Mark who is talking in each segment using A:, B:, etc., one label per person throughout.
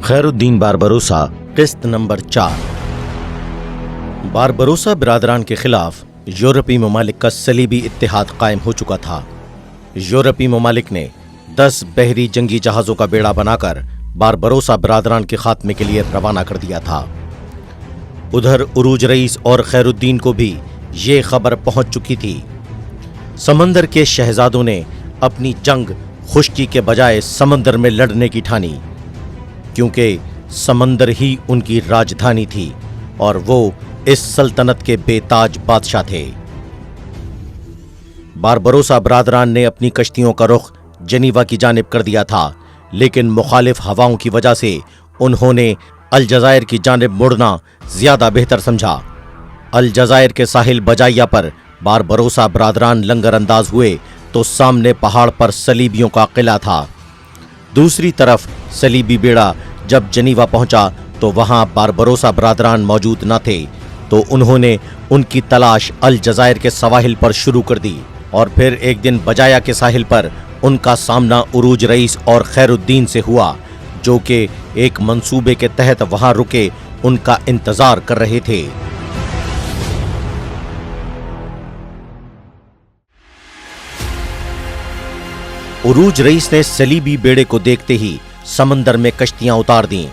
A: Khairuddin Barbarossa किस्त number 4। Barbarossa बिरादरान के खिलाफ यूरोपी ममालिक का सलीबी इत्तेहाद कायम हो चुका था। यूरोपी ममालिक ने 10 बहरी जंगी जहाज़ों का बेड़ा बनाकर बारबरोसा बिरादरान के खात्मे के लिए रवाना कर दिया था। उधर उरूज रईस और खैरुद्दीन को भी ये खबर पहुंच चुकी थी। समंदर के शहजादों ने अपनी जंग खुश्की के बजाय समंदर में लड़ने की ठानी, क्योंकि समंदर ही उनकी राजधानी थी और वो इस सल्तनत के बेताज बादशाह थे। बारबरोसा बिरादरान ने अपनी कश्तियों का रुख जनीवा की जानिब कर दिया था, लेकिन मुखालिफ हवाओं की वजह से उन्होंने अलजजायर की जानिब मुड़ना ज्यादा बेहतर समझा। अलजजायर के साहिल बजाइया पर बारबरोसा बिरादरान लंगर अंदाज हुए तो सामने पहाड़ पर सलीबियों का किला था। दूसरी तरफ सलीबी बेड़ा जब जनीवा पहुंचा तो वहां बारबरोसा बिरादरान मौजूद न थे, तो उन्होंने उनकी तलाश अलजजायर के सवाहिल पर शुरू कर दी और फिर एक दिन बजाया के साहिल पर उनका सामना उरूज रईस और खैरुद्दीन से हुआ, जो कि एक मंसूबे के तहत वहां रुके उनका इंतजार कर रहे थे। उरूज रईस ने सलीबी बेड़े को देखते ही समंदर में कश्तियां उतार दीं।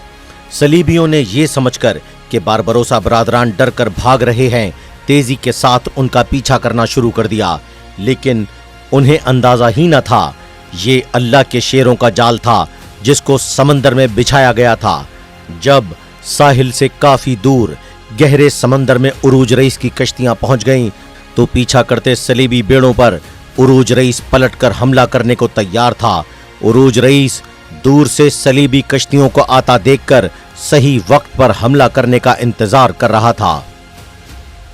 A: सलीबियों ने यह समझकर कि बारबरोसा बिरादरान डर कर भाग रहे हैं, तेजी के साथ उनका पीछा करना शुरू कर दिया, लेकिन उन्हें अंदाजा ही न था ये अल्लाह के शेरों का जाल था जिसको समंदर में बिछाया गया था। जब साहिल से काफी दूर गहरे समंदर में उरूज रईस की कश्तियां पहुंच गईं, तो पीछा करते सलीबी बेड़ों पर उरूज रईस पलटकर हमला करने को तैयार था। उरूज रईस दूर से सलीबी कश्तियों को आता देखकर सही वक्त पर हमला करने का इंतजार कर रहा था।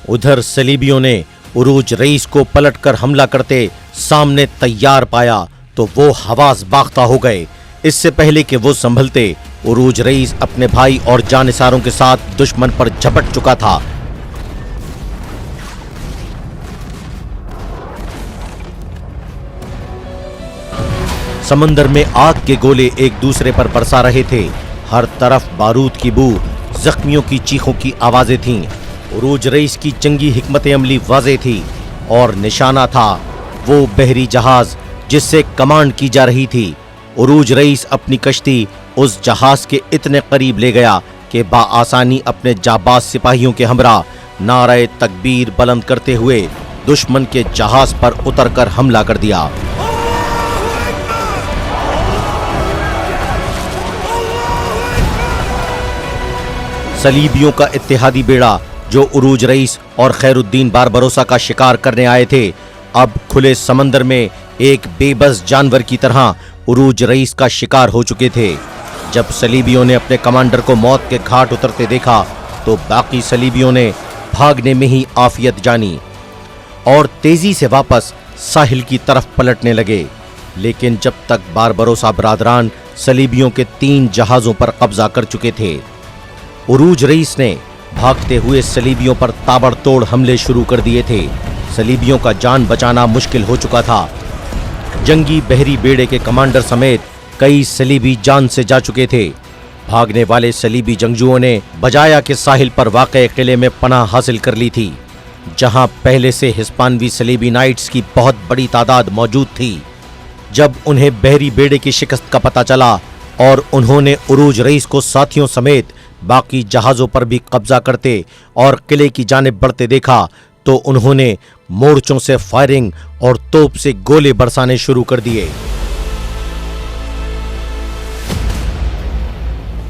A: उधर सलीबियों ने उरूज रईस को पलटकर हमला करते सामने तैयार पाया तो वो हवास बाख्ता हो गए। इससे पहले कि वो संभलते, उरूज रईस अपने भाई और जानिसारों के साथ दुश्मन पर झपट चुका था। समंदर में आग के गोले एक दूसरे पर बरसा रहे थे। हर तरफ बारूद की बू, जख्मियों की चीखों की आवाजें थीं। उरूज रईस की जंगी हिकमत अमली वाज़े थी और निशाना था वो बहरी जहाज जिससे कमांड की जा रही थी। उरूज रईस अपनी कश्ती उस जहाज के इतने करीब ले गया कि बाआसानी अपने जाबाज सिपाहियों के हमरा नारे तकबीर बुलंद करते हुए दुश्मन के जहाज पर उतरकर हमला कर दिया। सलीबियों का इत्तेहादी बेड़ा जो उरूज रईस और खैरुद्दीन बारबरोसा का शिकार करने आए थे, अब खुले समंदर में एक बेबस जानवर की तरह उरूज रईस का शिकार हो चुके थे। जब सलीबियों ने अपने कमांडर को मौत के घाट उतरते देखा तो बाकी सलीबियों ने भागने में ही आफियत जानी और तेजी से वापस साहिल की तरफ पलटने लगे। लेकिन जब तक बारबरोसा बिरादरान सलीबियों के 3 जहाजों पर कब्जा कर चुके थे, उरूज रईस ने भागते हुए सलीबियों पर ताबड़तोड़ हमले शुरू कर दिए थे। सलीबियों का जान बचाना मुश्किल हो चुका था। जंगी बहरी बेड़े के कमांडर समेत कई सलीबी जान से जा चुके थे। भागने वाले सलीबी जंगजुओं ने बजाया के साहिल पर वाक़े किले में पनाह हासिल कर ली थी, जहां पहले से हिस्पानवी सलीबी नाइट्स की बहुत बड़ी तादाद मौजूद थी। जब उन्हें बहरी बेड़े की शिकस्त का पता चला और उन्होंने उरूज रईस को साथियों समेत बाकी जहाजों पर भी कब्जा करते और किले की जानिब बढ़ते देखा, तो उन्होंने मोर्चों से फायरिंग और तोप से गोले बरसाने शुरू कर दिए।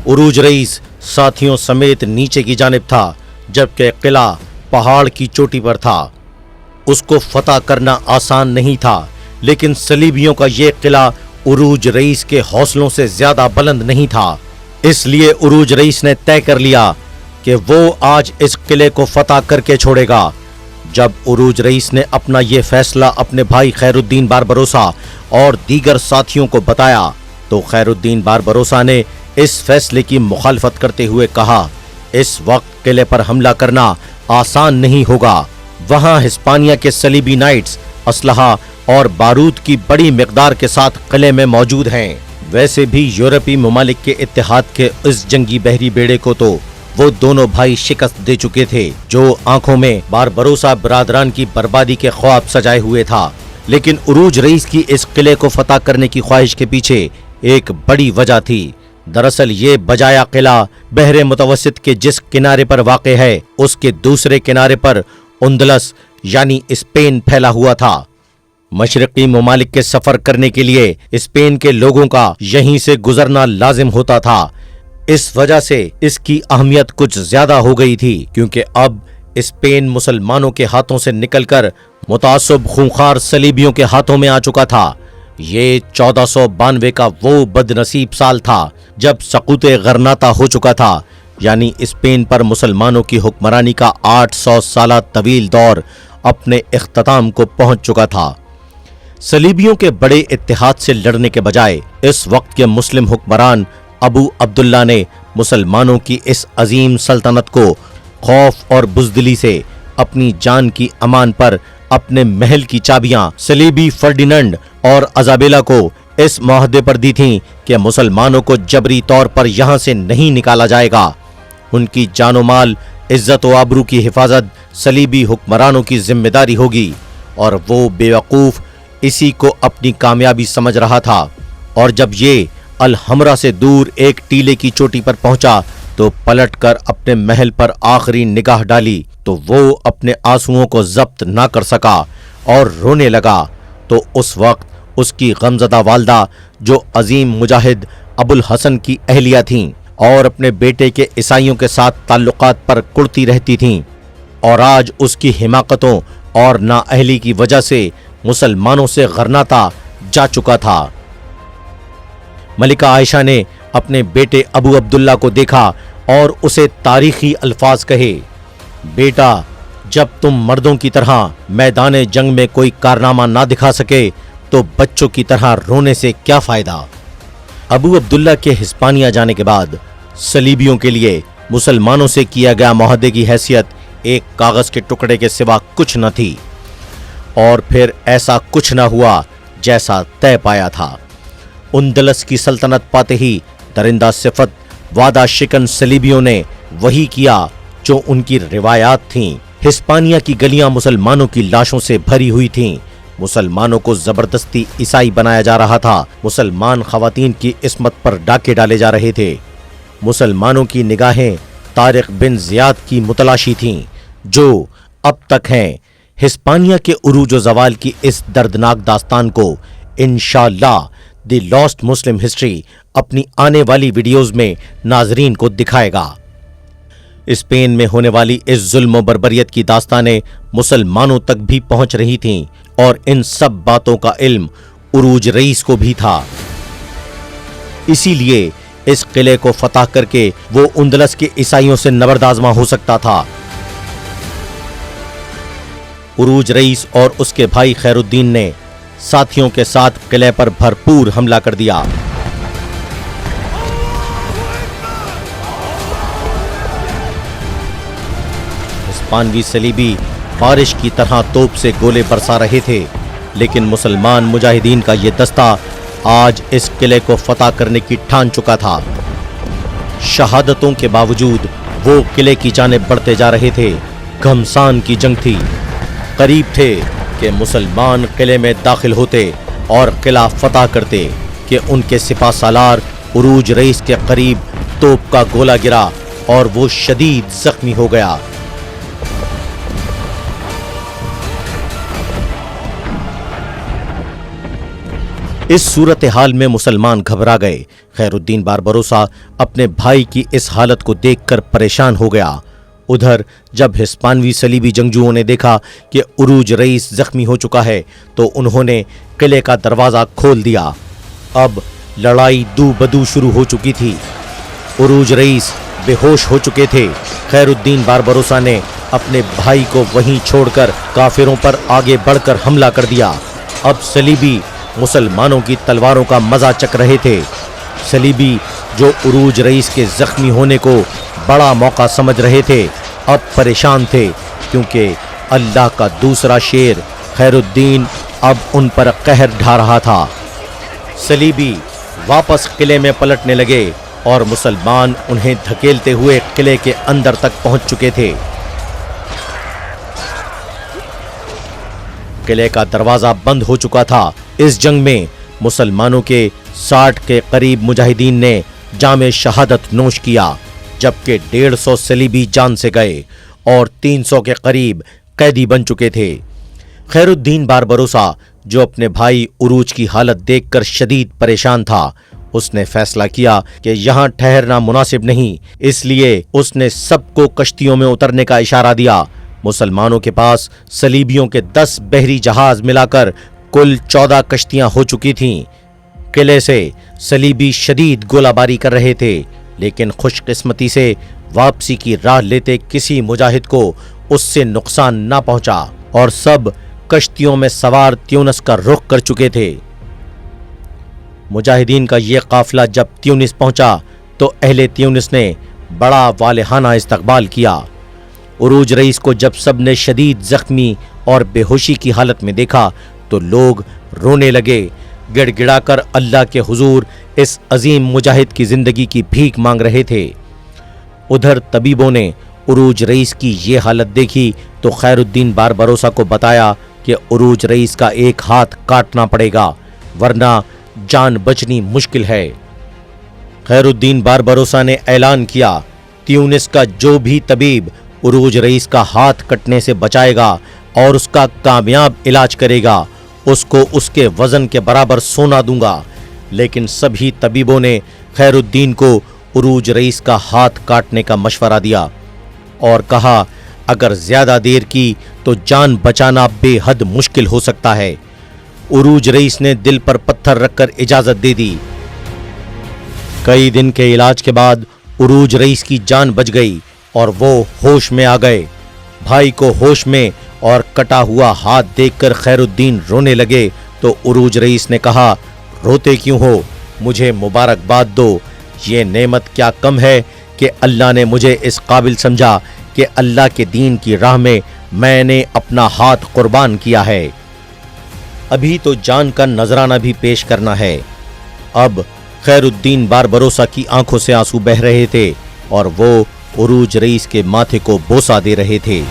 A: उरूज रईस साथियों समेत नीचे की जानिब था, जबकि किला पहाड़ की चोटी पर था। उसको फतह करना आसान नहीं था, लेकिन सलीबियों का यह किला उरूज रईस के हौसलों से ज्यादा बुलंद नहीं था। इसलिए उरूज रईस ने तय कर लिया कि वो आज इस किले को फतह करके छोड़ेगा। जब उरूज रईस ने अपना ये फैसला अपने भाई खैरुद्दीन बारबरोसा और दीगर साथियों को बताया, तो खैरुद्दीन बारबरोसा ने इस फैसले की मुखालफत करते हुए कहा, इस वक्त किले पर हमला करना आसान नहीं होगा। वहां हिस्पानिया के सलीबी नाइट्स असलहा और बारूद की बड़ी मिकदार के साथ किले में मौजूद हैं। वैसे भी यूरोपी ममालिक के इत्तेहाद के इस जंगी बहरी बेड़े को तो वो दोनों भाई शिकस्त दे चुके थे, जो आंखों में बारबरोसा बरादरान की बर्बादी के ख्वाब सजाए हुए था। लेकिन उरूज रईस की इस किले को फतह करने की ख्वाहिश के पीछे एक बड़ी वजह थी। दरअसल ये बजाया किला बहरे मुतवस्सित के जिस किनारे पर वाक़े है, उसके दूसरे किनारे पर उंदलस यानी स्पेन फैला हुआ था। मशरकी ममालिक के सफर करने के लिए स्पेन के लोगों का यहीं से गुजरना लाजिम होता था। इस वजह से इसकी अहमियत कुछ ज्यादा हो गई थी, क्योंकि अब स्पेन मुसलमानों के हाथों से निकलकर मुतासब खूंखार सलीबियों के हाथों में आ चुका था। ये 1492 का वो बदनसीब साल था जब सकूते गरनाता हो चुका था, यानी स्पेन पर मुसलमानों की हुक्मरानी का 800 साला तवील दौर अपने इख्तिताम को पहुंच चुका था। सलीबियों के बड़े इत्तेहाद से लड़ने के बजाय इस वक्त के मुस्लिम हुक्मरान अबू अब्दुल्ला ने मुसलमानों की इस अजीम सल्तनत को खौफ और बुज़दिली से अपनी जान की अमान पर अपने महल की चाबियां सलीबी फर्डिनेंड और अजाबेला को इस मुआहदे पर दी थीं कि मुसलमानों को जबरी तौर पर यहां से नहीं निकाला जाएगा। उनकी जानो माल, इज्जत व आबरू की हिफाजत सलीबी हुक्मरानों की जिम्मेदारी होगी, और वो बेवकूफ इसी को अपनी कामयाबी समझ रहा था। और जब ये अल-हमरा से दूर एक टीले की चोटी पर पहुंचा तो पलटकर अपने महल पर आखिरी निगाह डाली तो वो अपने आंसुओं को जब्त ना कर सका और रोने लगा। तो उस वक्त उसकी गमज़दा वालदा, जो अजीम मुजाहिद अबुल हसन की अहलिया थीं और अपने बेटे के ईसाइयों के साथ ताल्लुकात पर कुड़ती रहती थीं, और आज उसकी हिमाकतों और नाअहली की वजह से मुसलमानों से गरनाता जा चुका था। मलिका आयशा ने अपने बेटे अबू अब्दुल्ला को देखा और उसे तारीखी अल्फाज कहे, बेटा, जब तुम मर्दों की तरह मैदान जंग में कोई कारनामा ना दिखा सके तो बच्चों की तरह रोने से क्या फायदा। अबू अब्दुल्ला के हिस्पानिया जाने के बाद सलीबियों के लिए मुसलमानों से किया गया मुआहदे की हैसियत एक कागज के टुकड़े के सिवा कुछ न थी, और फिर ऐसा कुछ न हुआ जैसा तय पाया था। उंदलस की सल्तनत पाते ही दरिंदा सिफत वादा शिकन सलीबियों ने वही किया जो उनकी रिवायात थीं। हिस्पानिया की गलियां मुसलमानों की लाशों से भरी हुई थीं। मुसलमानों को जबरदस्ती ईसाई बनाया जा रहा था। मुसलमान खवातीन की इस्मत पर डाके डाले जा रहे थे। मुसलमानों की निगाहें तारिक बिन ज़ियाद की मुतलाशी थीं, जो अब तक हैं। हिस्पानिया के उरूज व ज़वाल की इस दर्दनाक दास्तान को इंशाअल्लाह द लॉस्ट मुस्लिम हिस्ट्री अपनी आने वाली वीडियोस में नाजरीन को दिखाएगा। स्पेन में होने वाली इस जुल्म व बर्बरियत की दास्तानें मुसलमानों तक भी पहुंच रही थीं, और इन सब बातों का इल्म उरूज रईस को भी था। इसीलिए इस किले को फतह करके वो उंदलस के ईसाइयों से नबरदाजमा हो सकता था। उरूज रईस और उसके भाई खैरुद्दीन ने साथियों के साथ किले पर भरपूर हमला कर दिया। हिस्पानवी सलीबी बारिश की तरह तोप से गोले बरसा रहे थे, लेकिन मुसलमान मुजाहिदीन का ये दस्ता आज इस किले को फतह करने की ठान चुका था। शहादतों के बावजूद वो किले की जानिब बढ़ते जा रहे थे। घमसान की जंग थी। करीब थे कि मुसलमान किले में दाखिल होते और किला फतह करते कि उनके सिपा सालार उरूज रईस के करीब तोप का गोला गिरा और वो शदीद जख्मी हो गया। इस सूरत हाल में मुसलमान घबरा गए। खैरुद्दीन बारबरोसा अपने भाई की इस हालत को देखकर परेशान हो गया। उधर जब हिस्पानवी सलीबी जंगजुओं ने देखा कि उरूज रईस जख्मी हो चुका है तो उन्होंने किले का दरवाज़ा खोल दिया। अब लड़ाई दू बदू शुरू हो चुकी थी। उरूज रईस बेहोश हो चुके थे। खैरुद्दीन बारबरोसा ने अपने भाई को वहीं छोड़कर काफिरों पर आगे बढ़कर हमला कर दिया। अब सलीबी मुसलमानों की तलवारों का मजा चख रहे थे। सलीबी जो उरूज रईस के जख्मी होने को बड़ा मौका समझ रहे थे, अब परेशान थे, क्योंकि अल्लाह का दूसरा शेर खैरुद्दीन अब उन पर कहर ढा रहा था। सलीबी वापस किले में पलटने लगे اور مسلمان انہیں دھکیلتے ہوئے قلعے کے اندر تک پہنچ چکے تھے۔ قلعے کا دروازہ بند ہو چکا تھا۔ اس جنگ میں مسلمانوں کے 60 کے قریب مجاہدین نے جام شہادت نوش کیا، جبکہ 150 صلیبی جان سے گئے اور 300 کے قریب قیدی بن چکے تھے۔ خیر الدین باربروسا، جو اپنے بھائی عروج کی حالت دیکھ کر شدید پریشان تھا، اس نے فیصلہ کیا کہ یہاں ٹھہرنا مناسب نہیں، اس لیے اس نے سب کو کشتیوں میں اترنے کا اشارہ دیا۔ مسلمانوں کے پاس صلیبیوں کے 10 بحری جہاز ملا کر کل 14 کشتیاں ہو چکی تھیں۔ قلعے سے صلیبی شدید گولہ باری کر رہے تھے، لیکن خوش قسمتی سے واپسی کی راہ لیتے کسی مجاہد کو اس سے نقصان نہ پہنچا اور سب کشتیوں میں سوار تیونس کا رخ کر چکے تھے۔ مجاہدین کا یہ قافلہ جب تیونس پہنچا تو اہل تیونس نے بڑا والہانہ استقبال کیا۔ عروج رئیس کو جب سب نے شدید زخمی اور بے ہوشی کی حالت میں دیکھا تو لوگ رونے لگے، گڑ گڑا کر اللہ کے حضور اس عظیم مجاہد کی زندگی کی بھیک مانگ رہے تھے۔ ادھر طبیبوں نے عروج رئیس کی یہ حالت دیکھی تو خیر الدین باربروسا کو بتایا کہ عروج رئیس کا ایک ہاتھ کاٹنا پڑے گا، ورنہ جان بچنی مشکل ہے۔ خیر الدین باربروسا نے اعلان کیا، تیونس کا جو بھی طبیب عروج رئیس کا ہاتھ کٹنے سے بچائے گا اور اس کا کامیاب علاج کرے گا، اس کو اس کے وزن کے برابر سونا دوں گا۔ لیکن سبھی طبیبوں نے خیر الدین کو عروج رئیس کا ہاتھ کاٹنے کا مشورہ دیا اور کہا اگر زیادہ دیر کی تو جان بچانا بے حد مشکل ہو سکتا ہے۔ عروج رئیس نے دل پر پتھر رکھ کر اجازت دے دی۔ کئی دن کے علاج کے بعد عروج رئیس کی جان بچ گئی اور وہ ہوش میں آ گئے۔ بھائی کو ہوش میں اور کٹا ہوا ہاتھ دیکھ کر خیر الدین رونے لگے تو عروج رئیس نے کہا، روتے کیوں ہو؟ مجھے مبارکباد دو، یہ نعمت کیا کم ہے کہ اللہ نے مجھے اس قابل سمجھا کہ اللہ کے دین کی راہ میں نے اپنا ہاتھ قربان کیا ہے۔ ابھی تو جان کا نذرانہ بھی پیش کرنا ہے۔ اب خیر الدین باربروسا کی آنکھوں سے آنسو بہہ رہے تھے اور وہ عروج رئیس کے ماتھے کو بوسہ دے رہے تھے۔